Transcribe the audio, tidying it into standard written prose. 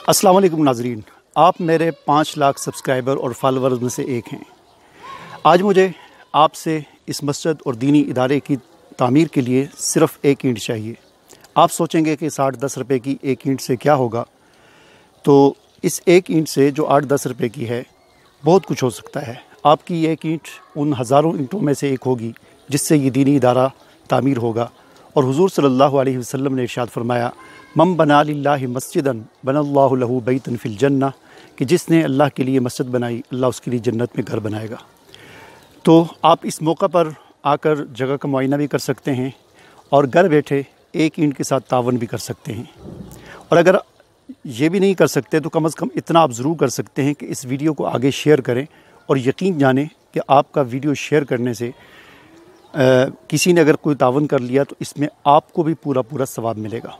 अस्सलाम वालेकुम नाज़रीन, आप मेरे 5 लाख सब्सक्राइबर और फॉलोअर्स में से एक हैं। आज मुझे आपसे इस मस्जिद और दीनी इदारे की तामीर के लिए सिर्फ़ एक ईंट चाहिए। आप सोचेंगे कि 60-10 रुपए की एक ईंट से क्या होगा, तो इस एक ईंट से जो 8-10 रुपए की है बहुत कुछ हो सकता है। आपकी एक ईंट उन हज़ारों ईंटों में से एक होगी जिससे ये दीनी इदारा तामीर होगा। और हुज़ूर सल्लल्लाहु अलैहि वसल्लम ने इरशाद फरमाया, मम बना लिल्लाहि मस्जिदन बनल्लाहु लहू बैतन फिल जन्नह, कि जिसने अल्लाह के लिए मस्जिद बनाई अल्लाह उसके लिए जन्नत में घर बनाएगा। तो आप इस मौका पर आकर जगह का मुआयना भी कर सकते हैं और घर बैठे एक ईंट के साथ तावन भी कर सकते हैं। और अगर ये भी नहीं कर सकते तो कम से कम इतना आप ज़रूर कर सकते हैं कि इस वीडियो को आगे शेयर करें और यकीन जानें कि आपका वीडियो शेयर करने से किसी ने अगर कोई तावन कर लिया तो इसमें आपको भी पूरा सवाब मिलेगा।